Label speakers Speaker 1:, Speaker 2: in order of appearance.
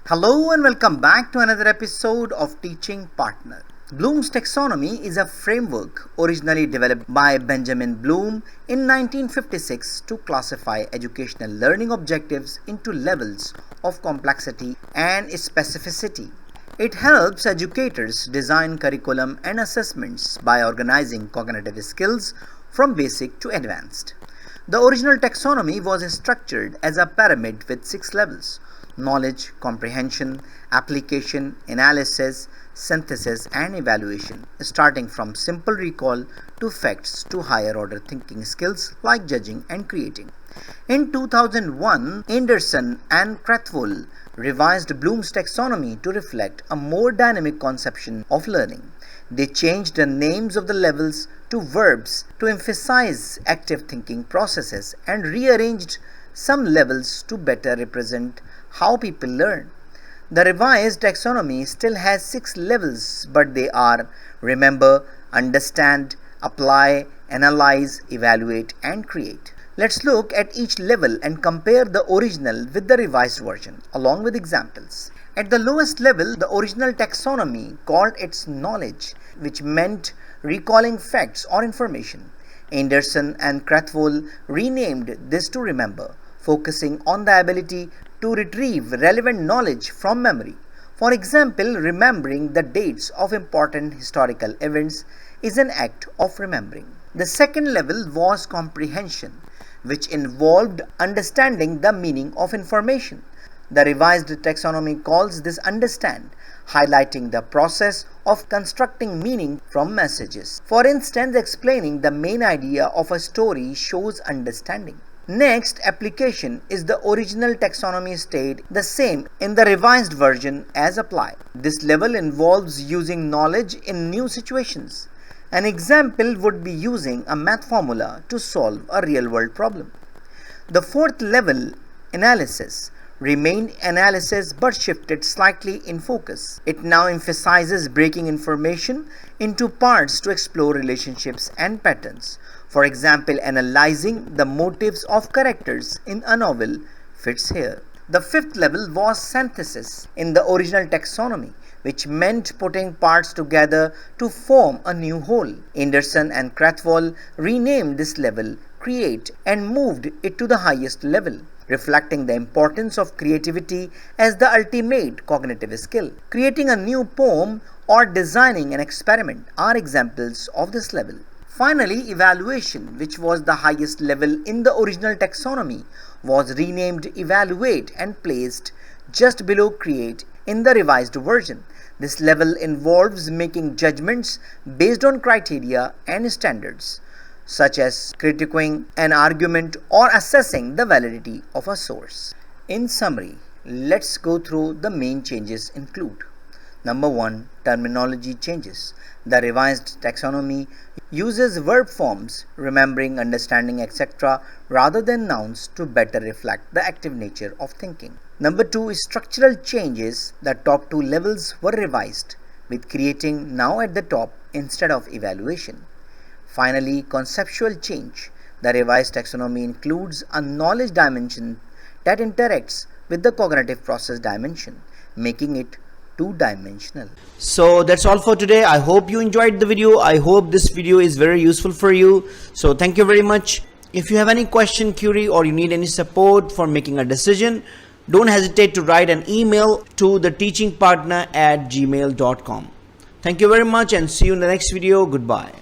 Speaker 1: Hello and welcome back to another episode of Teaching Partner. Bloom's taxonomy is a framework originally developed by Benjamin Bloom in 1956 to classify educational learning objectives into levels of complexity and specificity. It helps educators design curriculum and assessments by organizing cognitive skills from basic to advanced. The original taxonomy was structured as a pyramid with 6 levels: knowledge, comprehension, application, analysis, synthesis, and evaluation, starting from simple recall to facts to higher order thinking skills like judging and creating. In 2001, Anderson and Krathwohl revised Bloom's taxonomy to reflect a more dynamic conception of learning. They changed the names of the levels to verbs to emphasize active thinking processes and rearranged some levels to better represent how people learn. The revised taxonomy still has 6 levels, but they are remember, understand, apply, analyze, evaluate, and create. Let's look at each level and compare the original with the revised version, along with examples. At the lowest level, the original taxonomy called it knowledge, which meant recalling facts or information. Anderson and Krathwohl renamed this to remember, focusing on the ability to retrieve relevant knowledge from memory. For example, remembering the dates of important historical events is an act of remembering. The second level was comprehension, which involved understanding the meaning of information. The revised taxonomy calls this understand, highlighting the process of constructing meaning from messages. For instance, explaining the main idea of a story shows understanding. Next, application is the original taxonomy stayed the same in the revised version as apply. This level involves using knowledge in new situations. An example would be using a math formula to solve a real-world problem. The fourth level, analysis, remained analysis but shifted slightly in focus. It now emphasizes breaking information into parts to explore relationships and patterns. For example, analyzing the motives of characters in a novel fits here. The fifth level was synthesis in the original taxonomy, which meant putting parts together to form a new whole. Anderson and Krathwohl renamed this level create and moved it to the highest level, reflecting the importance of creativity as the ultimate cognitive skill. Creating a new poem or designing an experiment are examples of this level. Finally, evaluation, which was the highest level in the original taxonomy, was renamed evaluate and placed just below create in the revised version. This level involves making judgments based on criteria and standards, such as critiquing an argument or assessing the validity of a source. In summary, let's go through the main changes include. Number 1. Terminology changes. The revised taxonomy uses verb forms, remembering, understanding, etc., rather than nouns to better reflect the active nature of thinking. Number 2 is structural changes. The top 2 levels were revised, with creating now at the top instead of evaluation. Finally, conceptual change. The revised taxonomy includes a knowledge dimension that interacts with the cognitive process dimension, making it two-dimensional. So that's all for today. I hope you enjoyed the video. I hope this video is very useful for you. So thank you very much. If you have any question, query, or you need any support for making a decision, don't hesitate to write an email to theteachingpartner@gmail.com. Thank you very much and see you in the next video. Goodbye.